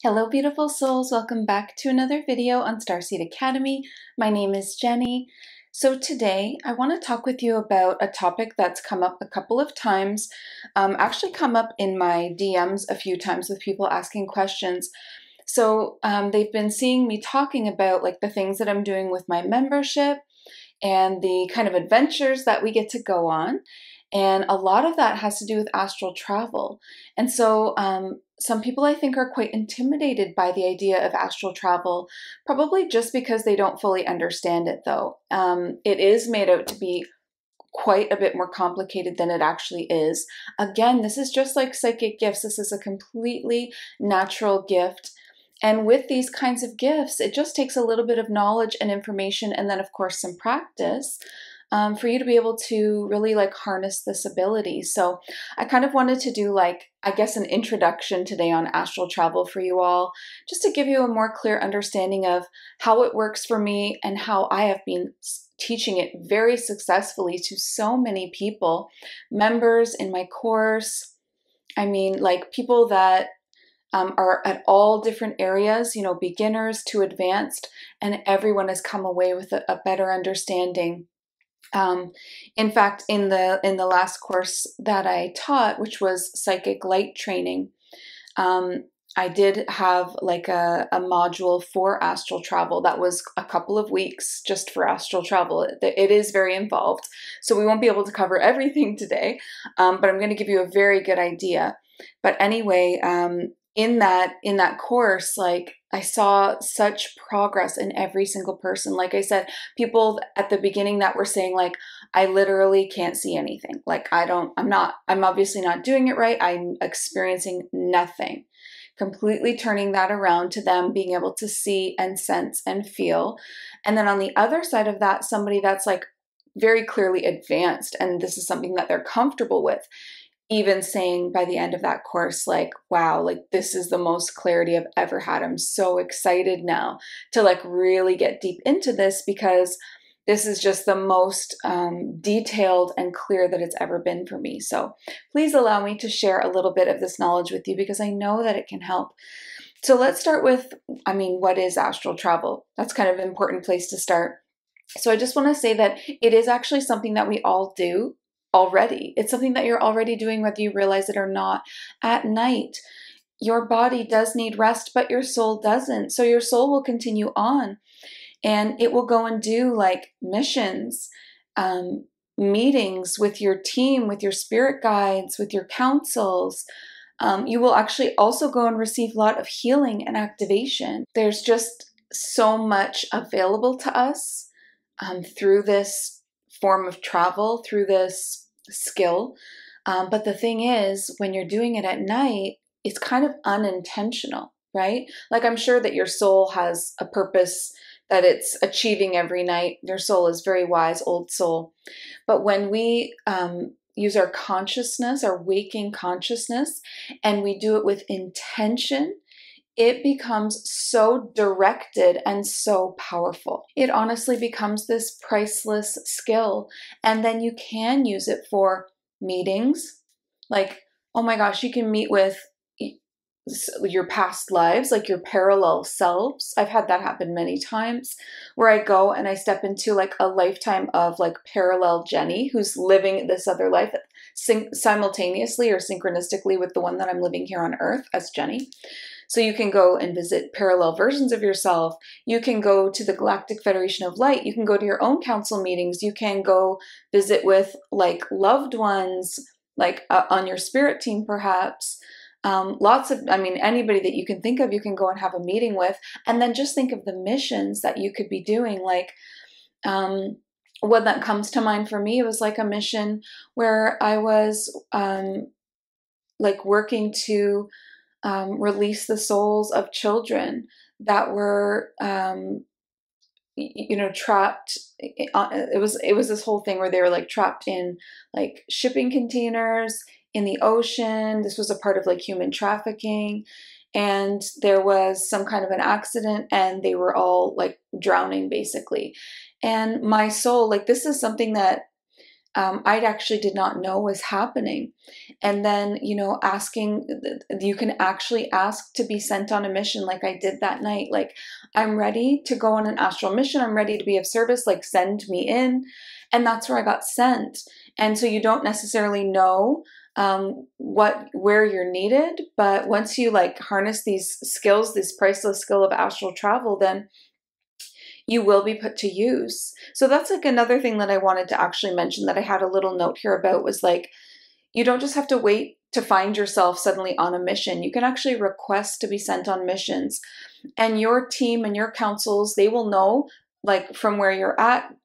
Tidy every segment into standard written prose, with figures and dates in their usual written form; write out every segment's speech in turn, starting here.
Hello beautiful souls, welcome back to another video on Starseed Academy. My name is Jenny. So today I want to talk with you about a topic that's come up a couple of times, actually come up in my DMs a few times with people asking questions. So they've been seeing me talking about like the things that I'm doing with my membership and the kind of adventures that we get to go on. And a lot of that has to do with astral travel. And so some people I think are quite intimidated by the idea of astral travel, probably just because they don't fully understand it though. It is made out to be quite a bit more complicated than it actually is. Again, this is just like psychic gifts. This is a completely natural gift. And with these kinds of gifts, it just takes a little bit of knowledge and information, and then of course some practice for you to be able to really like harness this ability. So I kind of wanted to do like, I guess, an introduction today on astral travel for you all, just to give you a more clear understanding of how it works for me and how I have been teaching it very successfully to so many people, members in my course. I mean, like people that are at all different areas, you know, beginners to advanced, and everyone has come away with a better understanding. In fact, in the last course that I taught, which was psychic light training, I did have like a module for astral travel that was a couple of weeks just for astral travel. It is very involved, so we won't be able to cover everything today, but I'm going to give you a very good idea. But anyway, in that course, like I saw such progress in every single person. Like I said, people at the beginning that were saying like, I literally can't see anything. Like I'm obviously not doing it right. I'm experiencing nothing. Completely turning that around to them being able to see and sense and feel. And then on the other side of that, somebody that's like very clearly advanced, and this is something that they're comfortable with, even saying by the end of that course, like, wow, like this is the most clarity I've ever had. I'm so excited now to like really get deep into this, because this is just the most detailed and clear that it's ever been for me. So please allow me to share a little bit of this knowledge with you, because I know that it can help. So let's start with, I mean, what is astral travel? That's kind of an important place to start. So I just want to say that it is actually something that we all do already. It's something that you're already doing, whether you realize it or not. At night, your body does need rest, but your soul doesn't. So your soul will continue on, and it will go and do like missions, meetings with your team, with your spirit guides, with your councils. You will actually also go and receive a lot of healing and activation. There's just so much available to us through this form of travel, through this skill. But the thing is, when you're doing it at night, it's kind of unintentional, right? Like I'm sure that your soul has a purpose that it's achieving every night. Your soul is very wise, old soul. But when we use our consciousness, our waking consciousness, and we do it with intention, it becomes so directed and so powerful. It honestly becomes this priceless skill. And then you can use it for meetings. Like, oh my gosh, you can meet with your past lives, like your parallel selves. I've had that happen many times, where I go and I step into like a lifetime of like parallel Jenny, who's living this other life simultaneously or synchronistically with the one that I'm living here on Earth as Jenny. So you can go and visit parallel versions of yourself. You can go to the Galactic Federation of Light. You can go to your own council meetings. You can go visit with like loved ones, like on your spirit team, perhaps. Lots of, I mean, anybody that you can think of, you can go and have a meeting with. And then just think of the missions that you could be doing. Like, what that comes to mind for me, it was like a mission where I was like working to release the souls of children that were, you know, trapped. It was this whole thing where they were like trapped in like shipping containers in the ocean. This was a part of like human trafficking, and there was some kind of an accident, and they were all like drowning basically. And my soul, like this is something that I actually did not know was happening. And then, you know, asking, you can actually ask to be sent on a mission like I did that night. Like, I'm ready to go on an astral mission. I'm ready to be of service. Like, send me in. And that's where I got sent. And so you don't necessarily know where you're needed. But once you like harness these skills, this priceless skill of astral travel, then you will be put to use. So that's like another thing that I wanted to actually mention that I had a little note here about was like, you don't just have to wait to find yourself suddenly on a mission. You can actually request to be sent on missions, and your team and your councils, they will know like from where you're at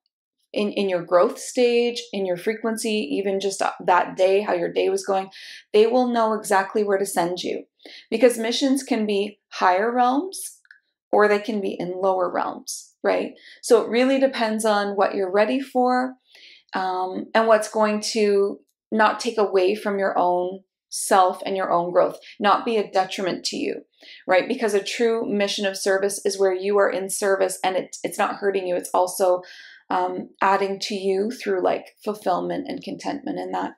in your growth stage, in your frequency, even just that day, how your day was going, they will know exactly where to send you, because missions can be higher realms or they can be in lower realms, right? So it really depends on what you're ready for, and what's going to not take away from your own self and your own growth, not be a detriment to you, right? Because a true mission of service is where you are in service and it's not hurting you. It's also adding to you through like fulfillment and contentment in that.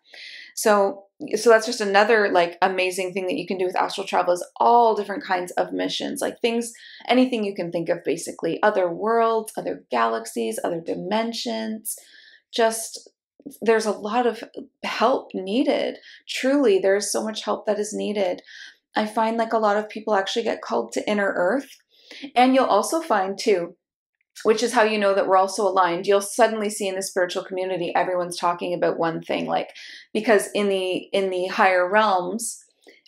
So that's just another like amazing thing that you can do with astral travel is all different kinds of missions, like things, anything you can think of, basically other worlds, other galaxies, other dimensions. Just there's a lot of help needed. Truly, there's so much help that is needed. I find like a lot of people actually get called to inner earth. And you'll also find too, which is how you know that we're also aligned, you'll suddenly see in the spiritual community, everyone's talking about one thing, like, because in the higher realms,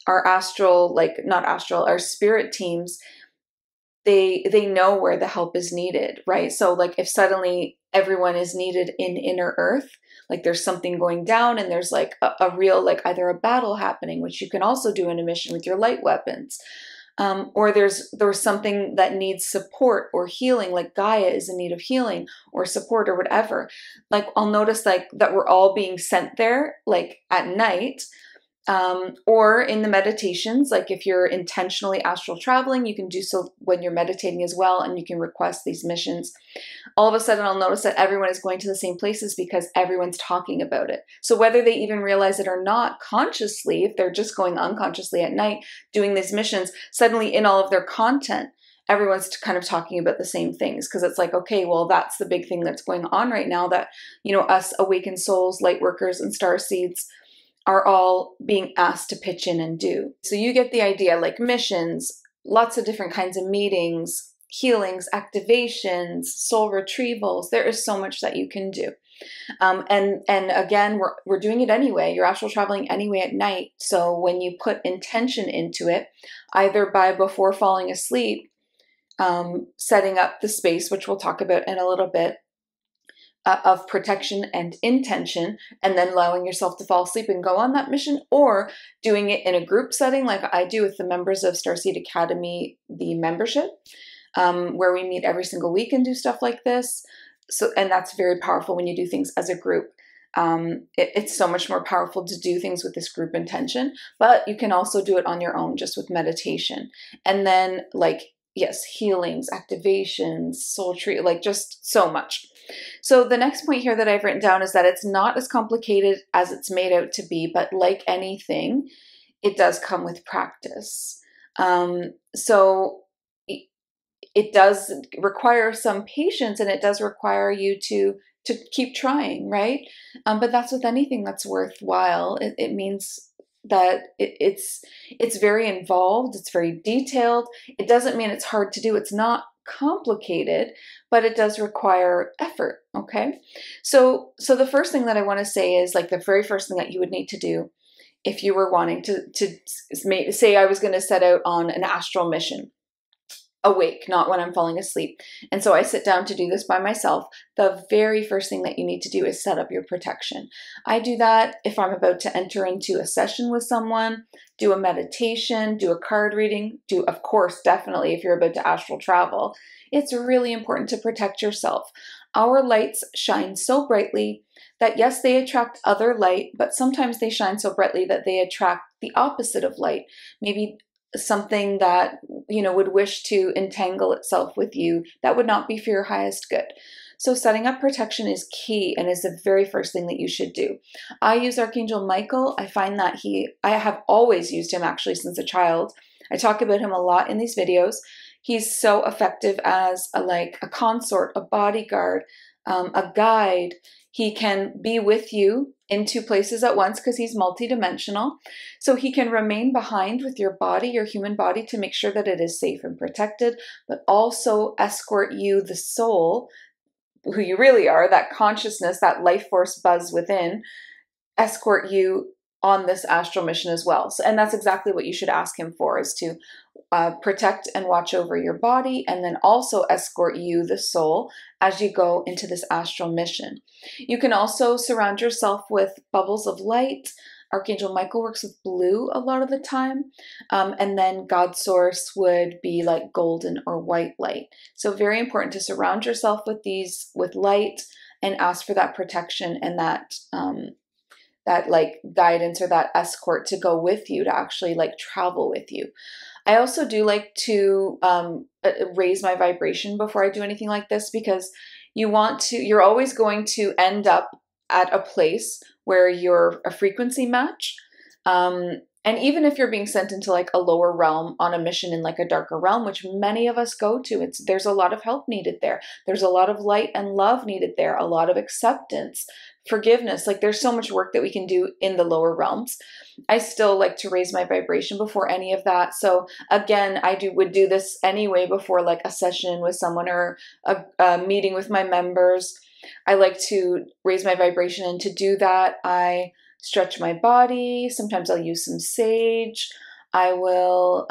our astral, like not astral, our spirit teams, they know where the help is needed, right? So like if suddenly everyone is needed in inner earth, like there's something going down and there's like a real, like either a battle happening, which you can also do in a mission with your light weapons, or there's something that needs support or healing, like Gaia is in need of healing or support or whatever. Like I'll notice like that we're all being sent there like at night, or in the meditations. Like if you're intentionally astral traveling, you can do so when you're meditating as well, and you can request these missions. All of a sudden I'll notice that everyone is going to the same places because everyone's talking about it. So whether they even realize it or not consciously, if they're just going unconsciously at night doing these missions, suddenly in all of their content, everyone's kind of talking about the same things, because it's like, okay, well, that's the big thing that's going on right now, that, you know, us awakened souls, light workers, and star seeds are all being asked to pitch in and do. So you get the idea, like missions, lots of different kinds of meetings, healings, activations, soul retrievals. There is so much that you can do. And again, we're doing it anyway. You're astral traveling anyway at night. So when you put intention into it, either by before falling asleep, setting up the space, which we'll talk about in a little bit, of protection and intention, and then allowing yourself to fall asleep and go on that mission, or doing it in a group setting like I do with the members of Starseed Academy, the membership, where we meet every single week and do stuff like this. So, and that's very powerful when you do things as a group. It's so much more powerful to do things with this group intention, but you can also do it on your own, just with meditation. And then like, yes, healings, activations, soul tree, like just so much. So the next point here that I've written down is that it's not as complicated as it's made out to be, but like anything, it does come with practice. So it does require some patience, and it does require you to keep trying, right? But that's with anything that's worthwhile. It means that it's very involved, it's very detailed. It doesn't mean it's hard to do. It's not complicated, but it does require effort, okay? So the first thing that I want to say is, like, the very first thing that you would need to do if you were wanting to say I was going to set out on an astral mission, awake, not when I'm falling asleep. And so I sit down to do this by myself. The very first thing that you need to do is set up your protection. I do that if I'm about to enter into a session with someone, do a meditation, do a card reading, do, of course, definitely if you're about to astral travel. It's really important to protect yourself. Our lights shine so brightly that, yes, they attract other light, but sometimes they shine so brightly that they attract the opposite of light. Maybe something that, you know, would wish to entangle itself with you that would not be for your highest good. So setting up protection is key and is the very first thing that you should do. I use Archangel Michael. I find that I have always used him actually since a child. I talk about him a lot in these videos. He's so effective as like a consort, a bodyguard, a guide. He can be with you in two places at once because he's multidimensional. So he can remain behind with your body, your human body, to make sure that it is safe and protected, but also escort you, the soul, who you really are, that consciousness, that life force buzz within, escort you on this astral mission as well. So, and that's exactly what you should ask him for, is to protect and watch over your body, and then also escort you, the soul, as you go into this astral mission. You can also surround yourself with bubbles of light. Archangel Michael works with blue a lot of the time. And then God Source would be like golden or white light. So very important to surround yourself with these, with light, and ask for that protection and that like guidance or that escort to go with you, to actually like travel with you. I also do like to raise my vibration before I do anything like this, because you're always going to end up at a place where you're a frequency match. And even if you're being sent into like a lower realm on a mission in like a darker realm, which many of us go to, there's a lot of help needed there. There's a lot of light and love needed there, a lot of acceptance, forgiveness. Like there's so much work that we can do in the lower realms. I still like to raise my vibration before any of that. So again, would do this anyway before like a session with someone or a meeting with my members. I like to raise my vibration, and to do that, I stretch my body. Sometimes I'll use some sage. I will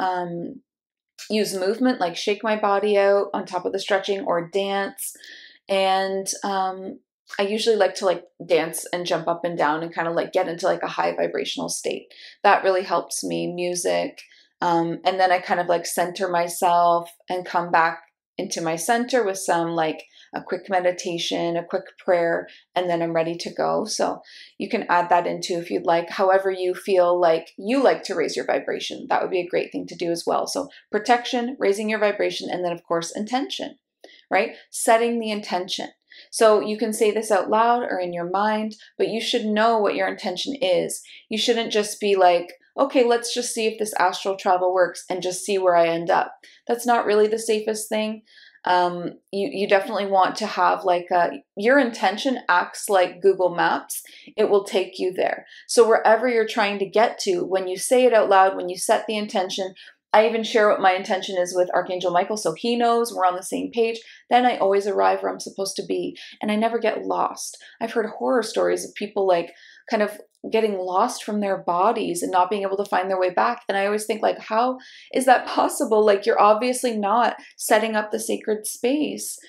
use movement, like shake my body out on top of the stretching, or dance. And I usually like to like dance and jump up and down and kind of like get into like a high vibrational state. That really helps me. Music. And then I kind of like center myself and come back into my center with some like a quick meditation, a quick prayer, and then I'm ready to go. So you can add that into if you'd like, however you feel like you like to raise your vibration. That would be a great thing to do as well. So protection, raising your vibration, and then of course intention, right? Setting the intention. So you can say this out loud or in your mind, but you should know what your intention is. You shouldn't just be like, okay, let's just see if this astral travel works and just see where I end up. That's not really the safest thing. You definitely want to have like your intention acts like Google Maps. It will take you there. So wherever you're trying to get to, when you say it out loud, when you set the intention, I even share what my intention is with Archangel Michael, so he knows we're on the same page. Then I always arrive where I'm supposed to be, and I never get lost. I've heard horror stories of people like kind of getting lost from their bodies and not being able to find their way back. And I always think like, how is that possible? Like, you're obviously not setting up the sacred space.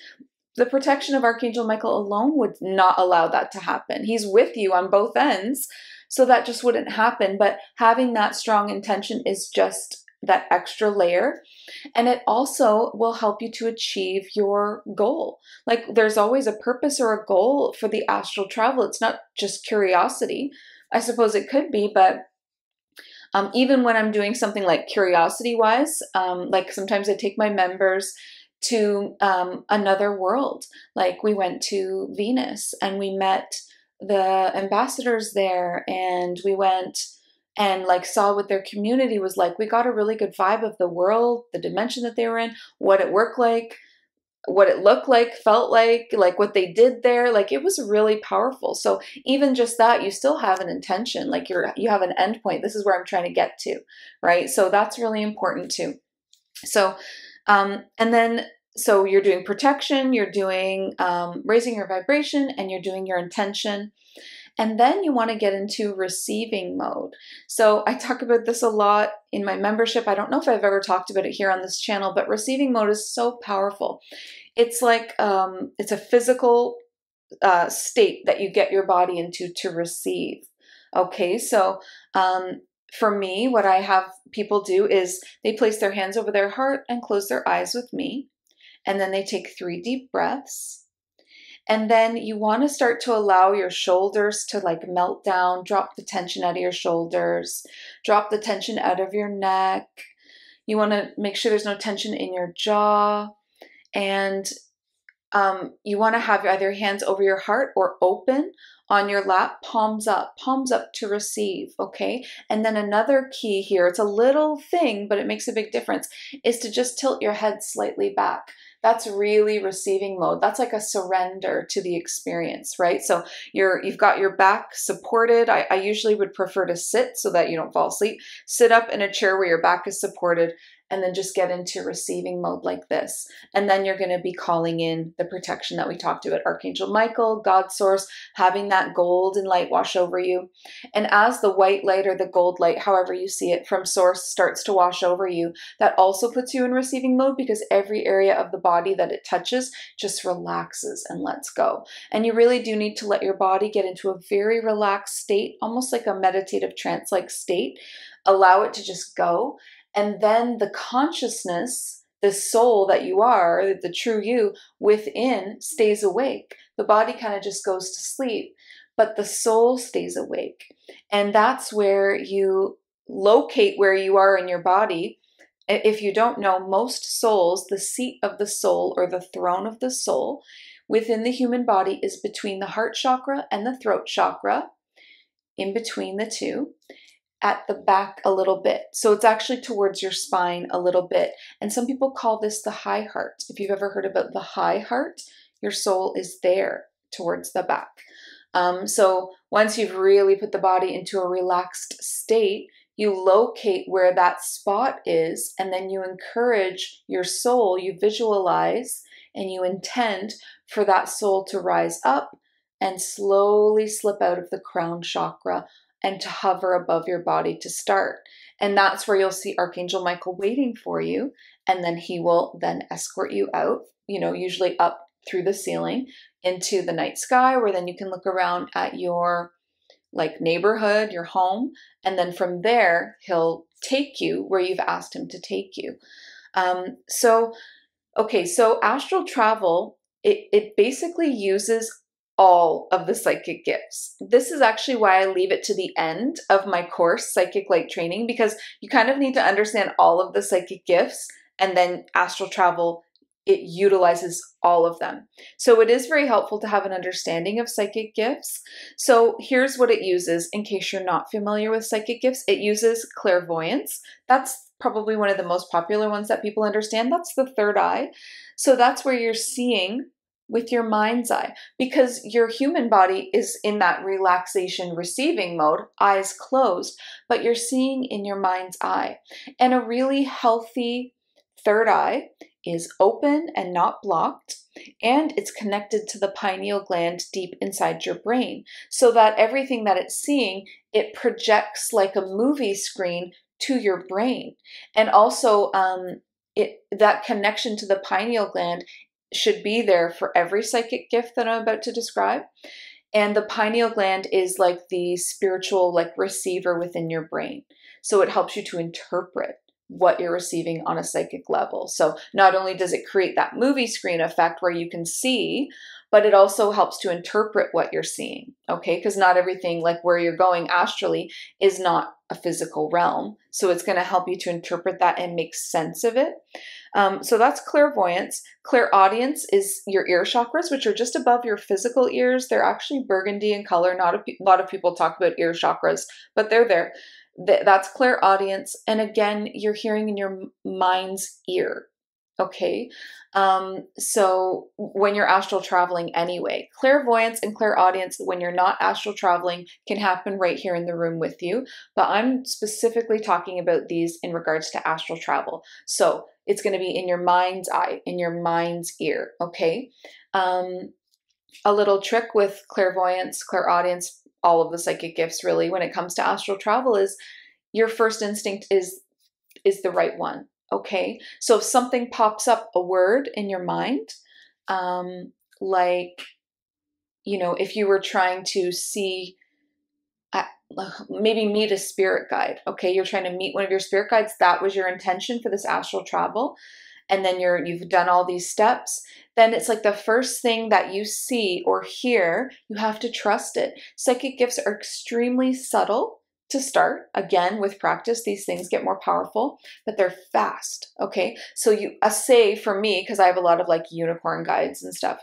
The protection of Archangel Michael alone would not allow that to happen. He's with you on both ends, so that just wouldn't happen. But having that strong intention is just that extra layer. And it also will help you to achieve your goal. Like, there's always a purpose or a goal for the astral travel. It's not just curiosity. I suppose it could be, but even when I'm doing something like curiosity-wise, like sometimes I take my members to another world. Like we went to Venus and we met the ambassadors there, and we went and like saw what their community was like. We got a really good vibe of the world, the dimension that they were in, what it worked like, what it looked like, felt like what they did there. Like, it was really powerful. So even just that, you still have an intention, like you have an end point. This is where I'm trying to get to, right? So that's really important too. So, and then, so you're doing protection, you're doing raising your vibration, and you're doing your intention. And then you want to get into receiving mode. So I talk about this a lot in my membership. I don't know if I've ever talked about it here on this channel, but receiving mode is so powerful. It's like, it's a physical state that you get your body into to receive. Okay, so for me, what I have people do is they place their hands over their heart and close their eyes with me. And then they take 3 deep breaths. And then you want to start to allow your shoulders to like melt down, drop the tension out of your shoulders, drop the tension out of your neck. You want to make sure there's no tension in your jaw. And You want to have either hands over your heart or open on your lap, palms up to receive, okay? And then another key here, it's a little thing, but it makes a big difference, is to just tilt your head slightly back. That's really receiving mode. That's like a surrender to the experience, right? So you've got your back supported. I usually would prefer to sit so that you don't fall asleep. Sit up in a chair where your back is supported, and then just get into receiving mode like this. And then you're going to be calling in the protection that we talked about, Archangel Michael, God Source, having that golden light wash over you. And as the white light or the gold light, however you see it, from Source starts to wash over you, that also puts you in receiving mode, because every area of the body that it touches just relaxes and lets go. And you really do need to let your body get into a very relaxed state, almost like a meditative trance-like state. Allow it to just go. And then the consciousness, the soul that you are, the true you within, stays awake. The body kind of just goes to sleep, but the soul stays awake. And that's where you locate where you are in your body. If you don't know, most souls, the seat of the soul or the throne of the soul within the human body is between the heart chakra and the throat chakra, in between the two, at the back a little bit. So it's actually towards your spine a little bit. And some people call this the high heart. If you've ever heard about the high heart, your soul is there towards the back. So once you've really put the body into a relaxed state, you locate where that spot is, and then you encourage your soul, you visualize and you intend for that soul to rise up and slowly slip out of the crown chakra and to hover above your body to start. And that's where you'll see Archangel Michael waiting for you. And then he will then escort you out, usually up through the ceiling into the night sky, where then you can look around at your neighborhood, your home. And then from there, he'll take you where you've asked him to take you. So astral travel, it basically uses all of the psychic gifts. This is actually why I leave it to the end of my course, Psychic Light Training, because you kind of need to understand all of the psychic gifts, and then astral travel, it utilizes all of them. So it is very helpful to have an understanding of psychic gifts. So here's what it uses, in case you're not familiar with psychic gifts. It uses clairvoyance. That's probably one of the most popular ones that people understand. That's the third eye. So that's where you're seeing with your mind's eye, because your human body is in that relaxation receiving mode, eyes closed, but you're seeing in your mind's eye. And a really healthy third eye is open and not blocked, and it's connected to the pineal gland deep inside your brain, so that everything that it's seeing, it projects like a movie screen to your brain. And also that connection to the pineal gland should be there for every psychic gift that I'm about to describe. And the pineal gland is like the spiritual receiver within your brain. So it helps you to interpret what you're receiving on a psychic level. So not only does it create that movie screen effect where you can see, but it also helps to interpret what you're seeing, okay? Because not everything, where you're going astrally, is not a physical realm. So it's going to help you to interpret that and make sense of it. So that's clairvoyance. Clairaudience is your ear chakras, which are just above your physical ears. They're actually burgundy in color. Not a lot of people talk about ear chakras, but they're there. That's clairaudience. And again, you're hearing in your mind's ear. Okay. So when you're astral traveling anyway, clairvoyance and clairaudience, when you're not astral traveling, can happen right here in the room with you. But I'm specifically talking about these in regards to astral travel. So it's going to be in your mind's eye, in your mind's ear. Okay. A little trick with clairvoyance, clairaudience, all of the psychic gifts really, when it comes to astral travel, is your first instinct is the right one. Okay, so if something pops up, a word in your mind, if you were trying to see, maybe meet a spirit guide, okay, you're trying to meet one of your spirit guides, that was your intention for this astral travel, and then you've done all these steps, then it's like the first thing that you see or hear, you have to trust it. Psychic gifts are extremely subtle. to start. Again, with practice, these things get more powerful, but they're fast. Okay. So say for me, because I have a lot of like unicorn guides and stuff,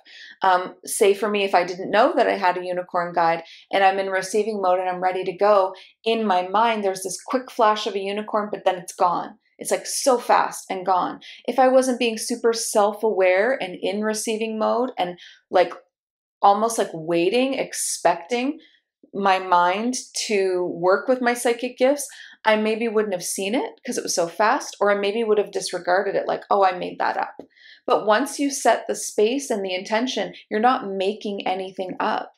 say for me, if I didn't know that I had a unicorn guide and I'm in receiving mode and I'm ready to go, in my mind, there's this quick flash of a unicorn, but then it's gone. It's like so fast and gone. If I wasn't being super self-aware and in receiving mode and like almost like waiting, expecting my mind to work with my psychic gifts, I maybe wouldn't have seen it because it was so fast, or I maybe would have disregarded it like, oh, I made that up. But once you set the space and the intention, you're not making anything up.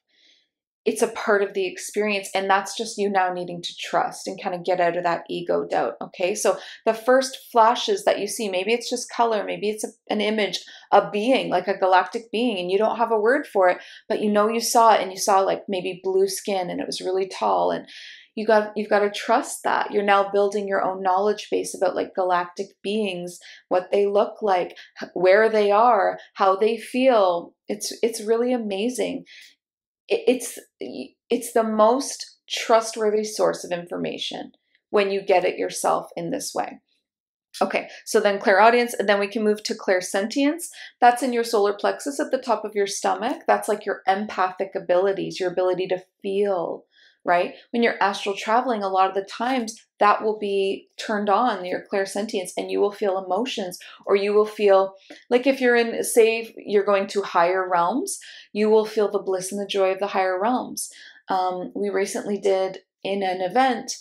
It's a part of the experience, and that's just you now needing to trust and kind of get out of that ego doubt. Okay, so the first flashes that you see, maybe it's just color, maybe it's an image, a being, like a galactic being, and you don't have a word for it, but you know you saw it, and you saw like maybe blue skin and it was really tall, and you've got to trust that. You're now building your own knowledge base about like galactic beings, what they look like, where they are, how they feel. It's really amazing. It's the most trustworthy source of information when you get it yourself in this way. Okay, so then clairaudience, and then we can move to clairsentience. That's in your solar plexus at the top of your stomach. That's like your empathic abilities, your ability to feel, right? When you're astral traveling, a lot of the times that will be turned on, your clairsentience, and you will feel emotions, or you will feel like if you're in, say, you're going to higher realms, you will feel the bliss and the joy of the higher realms. We recently did in an event,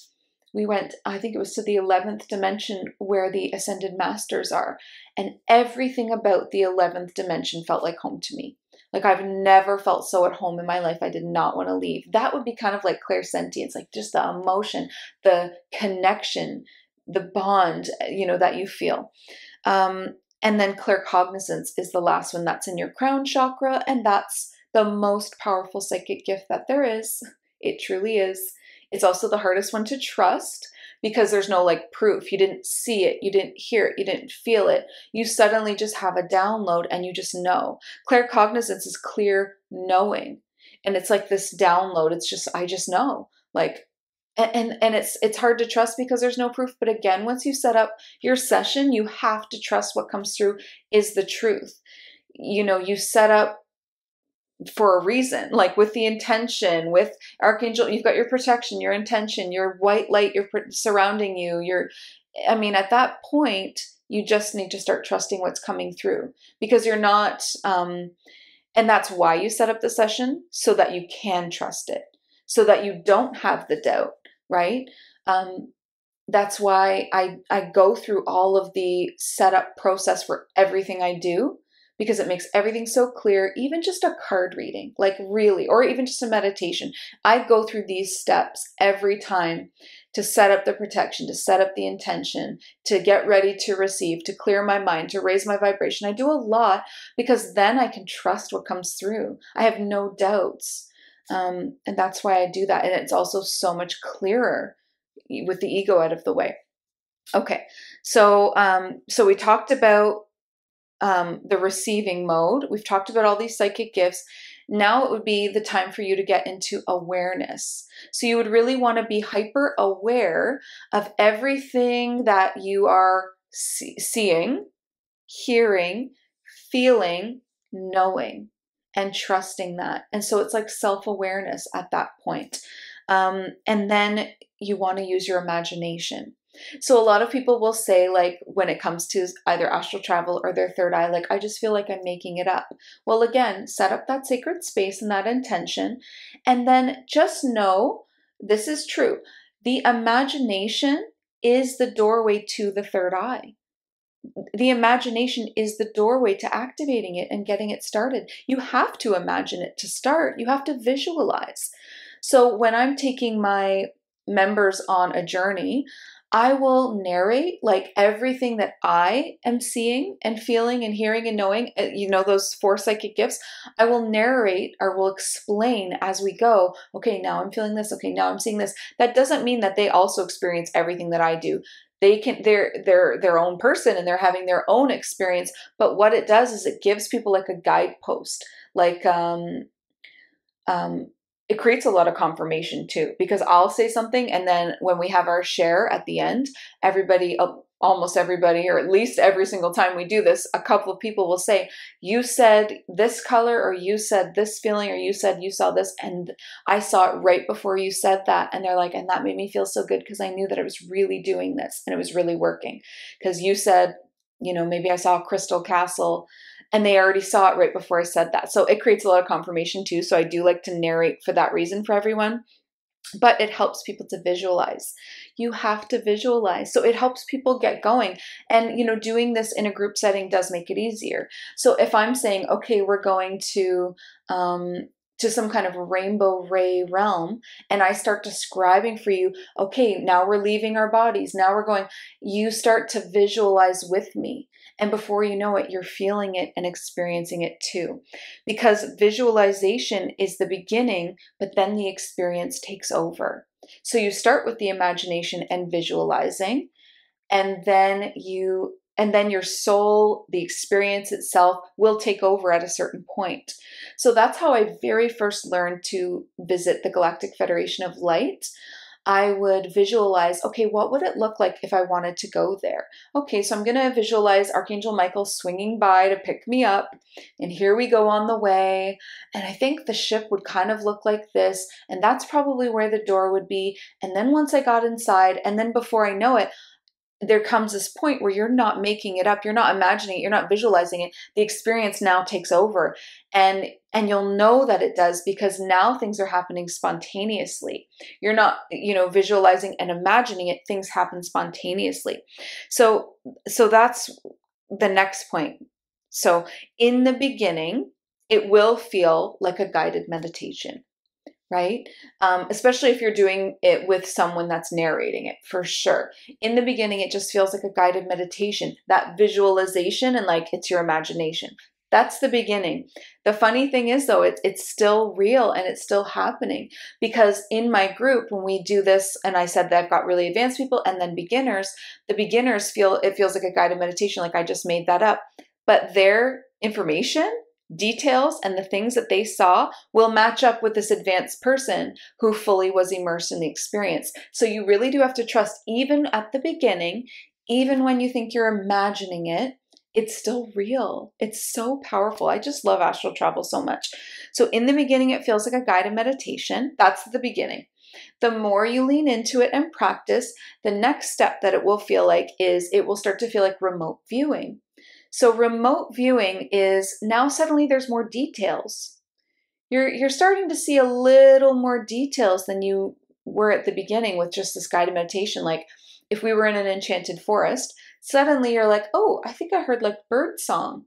we went, I think it was to the 11th dimension where the ascended masters are. And everything about the 11th dimension felt like home to me. Like I've never felt so at home in my life. I did not want to leave. That would be kind of like clairsentience, like just the emotion, the connection, the bond, that you feel. And then claircognizance is the last one. That's in your crown chakra. And that's the most powerful psychic gift that there is. It truly is. It's also the hardest one to trust because there's no like proof. You didn't see it, you didn't hear it, you didn't feel it. You suddenly just have a download and you just know. Claircognizance is clear knowing. And it's like this download. It's just, I just know. Like, and it's hard to trust because there's no proof. But again, once you set up your session, you have to trust what comes through is the truth. You set up for a reason, like with the intention, with Archangel, you've got your protection, your intention, your white light, you're surrounding you. At that point, you just need to start trusting what's coming through because you're not, and that's why you set up the session so that you can trust it, so that you don't have the doubt, right? That's why I go through all of the setup process for everything I do, because it makes everything so clear. Even just a card reading, like really, or even just a meditation. I go through these steps every time to set up the protection, to set up the intention, to get ready to receive, to clear my mind, to raise my vibration. I do a lot because then I can trust what comes through. I have no doubts. And that's why I do that. And it's also so much clearer with the ego out of the way. Okay, so we talked about the receiving mode. We've talked about all these psychic gifts. Now it would be the time for you to get into awareness. So you would really want to be hyper aware of everything that you are seeing, hearing, feeling, knowing, and trusting that. And so it's like self-awareness at that point. And then you want to use your imagination. So a lot of people will say, like, when it comes to either astral travel or their third eye, like, I just feel like I'm making it up. Well, again, set up that sacred space and that intention, and then just know this is true. The imagination is the doorway to the third eye. The imagination is the doorway to activating it and getting it started. You have to imagine it to start. You have to visualize. So when I'm taking my members on a journey, I will narrate like everything that I am seeing and feeling and hearing and knowing, those 4 psychic gifts. I will narrate or will explain as we go. Okay, now I'm feeling this. Okay, now I'm seeing this. That doesn't mean that they also experience everything that I do. They're their own person and they're having their own experience. But what it does is it gives people like a guidepost, like, it creates a lot of confirmation too, because I'll say something, and then when we have our share at the end, everybody, almost everybody, or at least every single time we do this, a couple of people will say, you said this color, or you said this feeling, or you said you saw this, and I saw it right before you said that. And they're like, and that made me feel so good because I knew that I was really doing this and it was really working. Because you said, maybe I saw a crystal castle, and they already saw it right before I said that. So it creates a lot of confirmation too. So I do like to narrate for that reason for everyone. But it helps people to visualize. You have to visualize. So it helps people get going. And, doing this in a group setting does make it easier. So if I'm saying, okay, we're going to some kind of rainbow ray realm, and I start describing for you, okay, now we're leaving our bodies. Now we're going, you start to visualize with me. And before you know it, you're feeling it and experiencing it too. Because visualization is the beginning, but then the experience takes over. So you start with the imagination and visualizing, and then your soul, the experience itself, will take over at a certain point. So that's how I very first learned to visit the Galactic Federation of Light. I would visualize, okay, what would it look like if I wanted to go there? Okay, so I'm going to visualize Archangel Michael swinging by to pick me up, and here we go on the way, and I think the ship would kind of look like this, and that's probably where the door would be, and then once I got inside, and then before I know it, there comes this point where you're not making it up, you're not imagining it, you're not visualizing it. The experience now takes over, and you'll know that it does because now things are happening spontaneously. You're not, visualizing and imagining it, things happen spontaneously. So that's the next point. So in the beginning, it will feel like a guided meditation. Right? Especially if you're doing it with someone that's narrating it, for sure. In the beginning, it just feels like a guided meditation, that visualization, and like it's your imagination. That's the beginning. The funny thing is, though, it's still real and it's still happening, because in my group, when we do this, and I said that I've got really advanced people and then beginners, the beginners it feels like a guided meditation, like I just made that up. But their information, details, and the things that they saw will match up with this advanced person who fully was immersed in the experience. So you really do have to trust, even at the beginning, even when you think you're imagining it, it's still real. It's so powerful. I just love astral travel so much. So in the beginning, it feels like a guided meditation. That's the beginning. The more you lean into it and practice, the next step that it will feel like is it will start to feel like remote viewing. So remote viewing is now suddenly there's more details. You're starting to see a little more details than you were at the beginning with just this guided meditation. Like if we were in an enchanted forest, suddenly you're like, oh, I think I heard like bird song.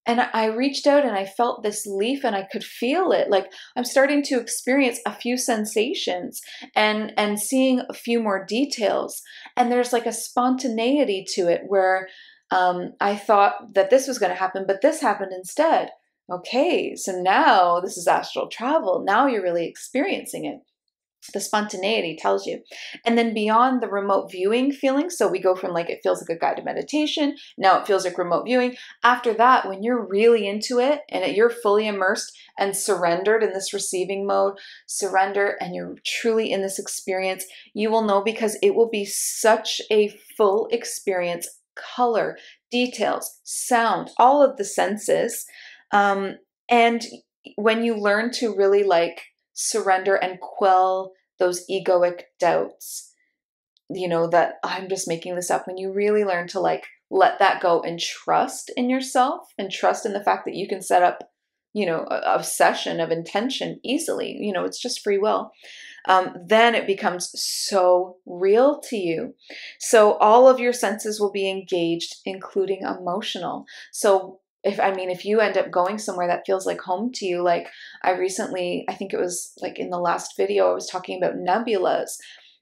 And I reached out and I felt this leaf and I could feel it. Like I'm starting to experience a few sensations and seeing a few more details. And there's like a spontaneity to it where I thought that this was going to happen, but this happened instead. Okay, so now this is astral travel. Now you're really experiencing it. The spontaneity tells you. And then beyond the remote viewing feeling, so we go from like it feels like a guided meditation, now it feels like remote viewing. After that, when you're really into it and you're fully immersed and surrendered in this receiving mode, surrender, and you're truly in this experience, you will know, because it will be such a full experience. Color, details, sound, all of the senses. And when you learn to really like surrender and quell those egoic doubts, that I'm just making this up, when you really learn to like let that go and trust in yourself and trust in the fact that you can set up, a session of intention easily, it's just free will. Then it becomes so real to you. So all of your senses will be engaged, including emotional. So if you end up going somewhere that feels like home to you, like I think it was like in the last video, I was talking about nebulas.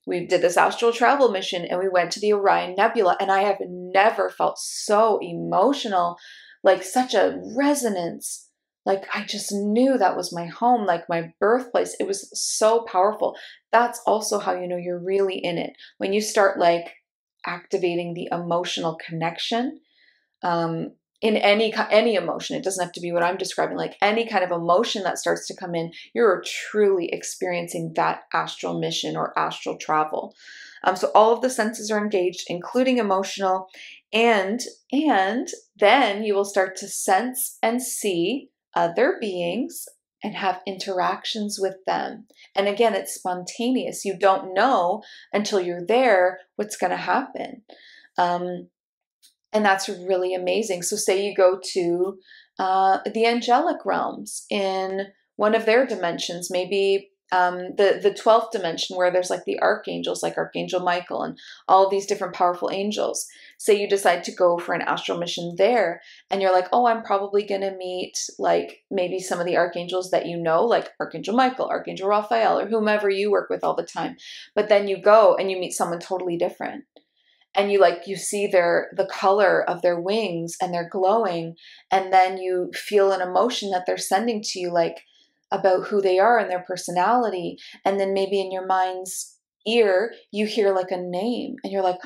We did this astral travel mission and we went to the Orion Nebula, and I have never felt so emotional, like such a resonance. Like I just knew that was my home, like my birthplace. It was so powerful. That's also how you know you're really in it. When you start like activating the emotional connection, in any emotion. It doesn't have to be what I'm describing, like any kind of emotion that starts to come in, you're truly experiencing that astral mission or astral travel. So all of the senses are engaged, including emotional, and then you will start to sense and see other beings and have interactions with them. And again, it's spontaneous. You don't know until you're there what's going to happen. And that's really amazing. So say you go to the Angelic Realms in one of their dimensions, maybe the 12th dimension, where there's like the archangels, like Archangel Michael and all these different powerful angels. Say you decide to go for an astral mission there, and you're like, oh, I'm probably going to meet like maybe some of the archangels that you know, like Archangel Michael, Archangel Raphael, or whomever you work with all the time. But then you go and you meet someone totally different. And you see the color of their wings and they're glowing. And then you feel an emotion that they're sending to you, like about who they are and their personality. And then maybe in your mind's ear, you hear like a name and you're like,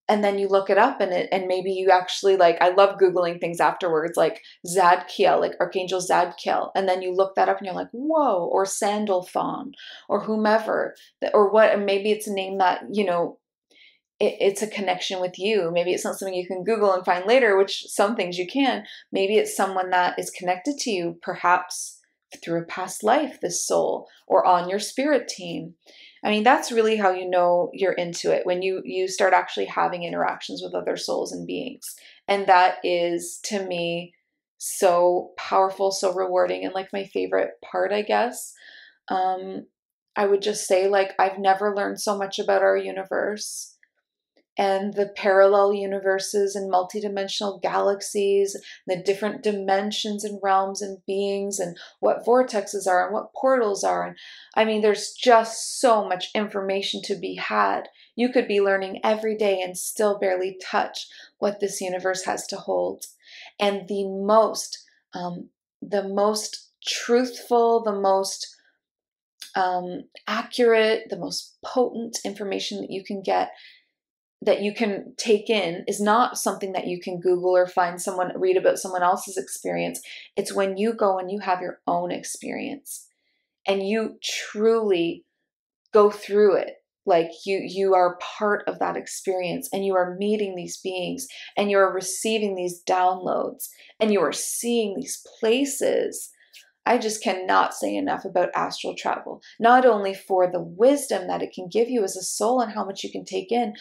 and then you look it up and maybe you actually like, I love Googling things afterwards, like Zadkiel, like Archangel Zadkiel. And then you look that up and you're like, whoa, or Sandalphon or whomever, or what, and maybe it's a name that, it's a connection with you. Maybe it's not something you can Google and find later, which some things you can. Maybe it's someone that is connected to you, perhaps through a past life, this soul, or on your spirit team. I mean, that's really how you know you're into it, when you start actually having interactions with other souls and beings. And that is, to me, so powerful, so rewarding, and like my favorite part, I guess. I would just say, like, I've never learned so much about our universe and the parallel universes and multidimensional galaxies, the different dimensions and realms and beings, and what vortexes are and what portals are. And I mean, there's just so much information to be had. You could be learning every day and still barely touch what this universe has to hold. And the most truthful, the most accurate, the most potent information that you can get, that you can take in, is not something that you can Google or read about someone else's experience. It's when you go and you have your own experience and you truly go through it. Like you are part of that experience, and you are meeting these beings, and you are receiving these downloads, and you are seeing these places. I just cannot say enough about astral travel, not only for the wisdom that it can give you as a soul and how much you can take in,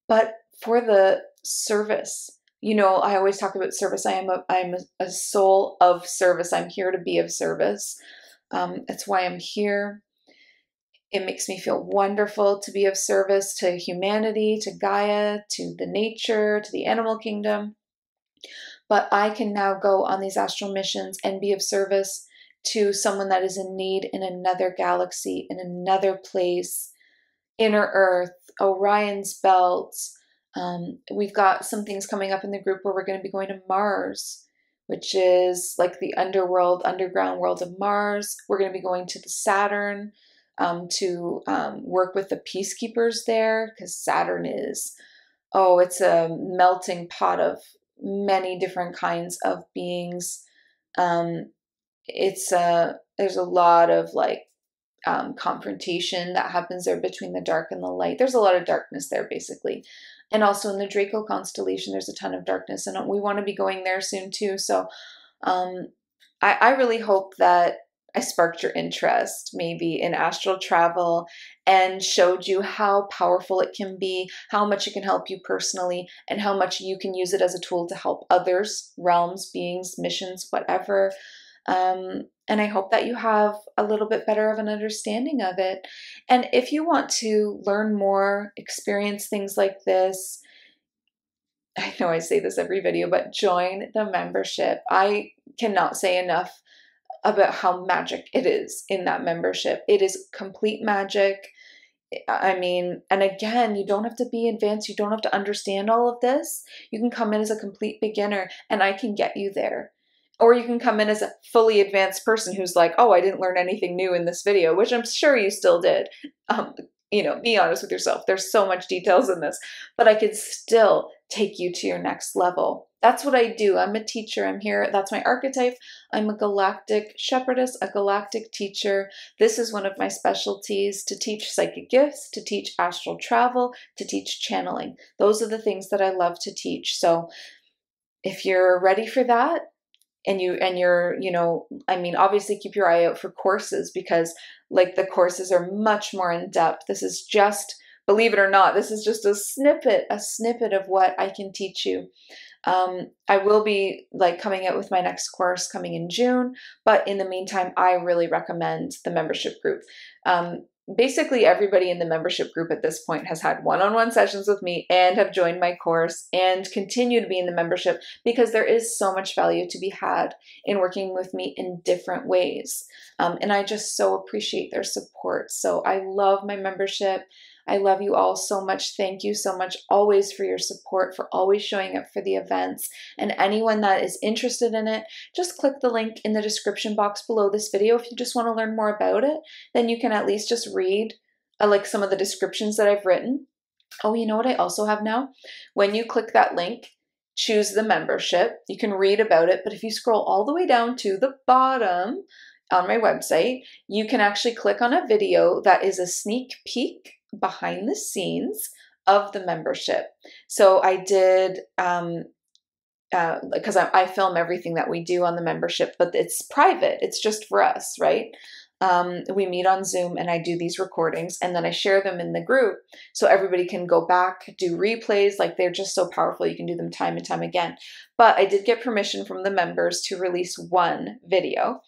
but for the service. I always talk about service. I'm a soul of service. I'm here to be of service. That's why I'm here. It makes me feel wonderful to be of service to humanity, to Gaia, to the nature, to the animal kingdom. But I can now go on these astral missions and be of service to someone that is in need in another galaxy, in another place, inner Earth, Orion's belt. We've got some things coming up in the group where we're going to be going to Mars, which is like the underground world of Mars. We're going to be going to the Saturn to work with the peacekeepers there, because Saturn is, it's a melting pot of many different kinds of beings. There's a lot of confrontation that happens there between the dark and the light. There's a lot of darkness there, basically. And also in the Draco constellation, there's a ton of darkness, and we want to be going there soon too. So I really hope that I sparked your interest maybe in astral travel and showed you how powerful it can be, how much it can help you personally, and how much you can use it as a tool to help others, realms, beings, missions, whatever. And I hope that you have a little bit better of an understanding of it. And if you want to learn more, experience things like this, I know I say this every video, but join the membership. I cannot say enough about how magic it is in that membership. It is complete magic. I mean, and again, you don't have to be advanced. You don't have to understand all of this. You can come in as a complete beginner and I can get you there. Or you can come in as a fully advanced person who's like, oh, I didn't learn anything new in this video, which I'm sure you still did. Be honest with yourself. There's so much details in this, but I could still take you to your next level. That's what I do. I'm a teacher. I'm here. That's my archetype. I'm a galactic shepherdess, a galactic teacher. This is one of my specialties, to teach psychic gifts, to teach astral travel, to teach channeling. Those are the things that I love to teach. So if you're ready for that, and you're, you know, I mean, obviously keep your eye out for courses, because like the courses are much more in depth. This is just, believe it or not, this is just a snippet of what I can teach you. I will be like coming out with my next course coming in June, but in the meantime, I really recommend the membership group. Basically everybody in the membership group at this point has had one-on-one sessions with me and have joined my course and continue to be in the membership, because there is so much value to be had in working with me in different ways. And I just so appreciate their support. So I love my membership. I love you all so much. Thank you so much always for your support, for always showing up for the events. And anyone that is interested in it, just click the link in the description box below this video. If you just want to learn more about it, then you can at least just read like some of the descriptions that I've written. Oh, you know what I also have now? When you click that link, choose the membership. You can read about it, but if you scroll all the way down to the bottom on my website, you can actually click on a video that is a sneak peek behind the scenes of the membership. So I did, because I film everything that we do on the membership, but it's private. It's just for us, right? We meet on Zoom and I do these recordings and then I share them in the group so everybody can go back, do replays. Like, they're just so powerful. You can do them time and time again. But I did get permission from the members to release one video,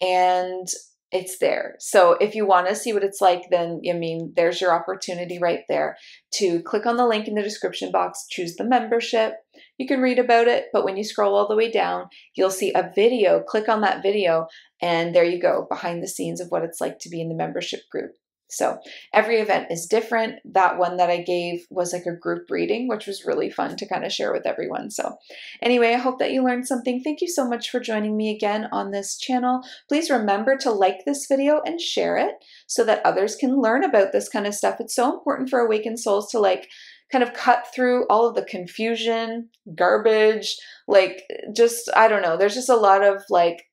and it's there. So if you want to see what it's like, then, I mean, there's your opportunity right there to click on the link in the description box, choose the membership. You can read about it, but when you scroll all the way down, you'll see a video. Click on that video, and there you go, behind the scenes of what it's like to be in the membership group. So every event is different. That one that I gave was like a group reading, which was really fun to kind of share with everyone. So anyway, I hope that you learned something. Thank you so much for joining me again on this channel. Please remember to like this video and share it so that others can learn about this kind of stuff. It's so important for awakened souls to like kind of cut through all of the confusion, garbage, like just, I don't know, there's just a lot of like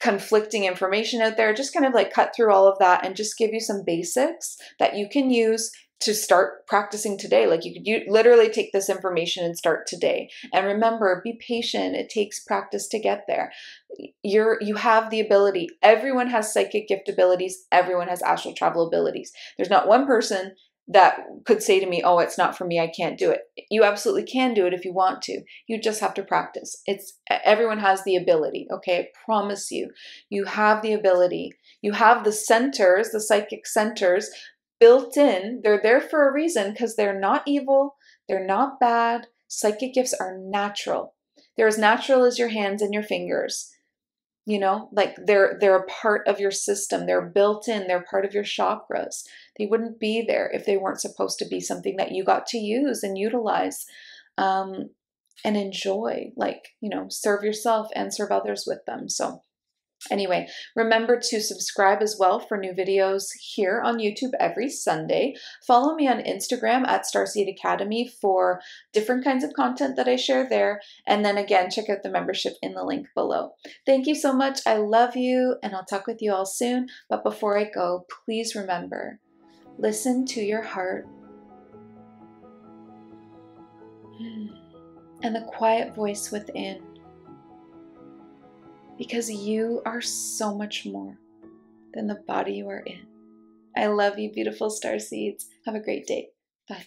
conflicting information out there. Just kind of like cut through all of that and just give you some basics that you can use to start practicing today. Like, you could literally take this information and start today. And remember, be patient. It takes practice to get there. You have the ability. Everyone has psychic gift abilities. Everyone has astral travel abilities. There's not one person that could say to me, oh, it's not for me, I can't do it. You absolutely can do it if you want to. You just have to practice. Everyone has the ability, okay? I promise you. You have the ability. You have the centers, the psychic centers built in. They're there for a reason, because they're not evil. They're not bad. Psychic gifts are natural. They're as natural as your hands and your fingers. You know, like they're a part of your system. They're built in. They're part of your chakras. They wouldn't be there if they weren't supposed to be something that you got to use and utilize and enjoy, like, you know, serve yourself and serve others with them. So anyway, remember to subscribe as well for new videos here on YouTube every Sunday. Follow me on Instagram at Starseed Academy for different kinds of content that I share there. And then again, check out the membership in the link below. Thank you so much. I love you, and I'll talk with you all soon. But before I go, please remember, listen to your heart and the quiet voice within. Because you are so much more than the body you are in. I love you, beautiful star seeds. Have a great day. Bye.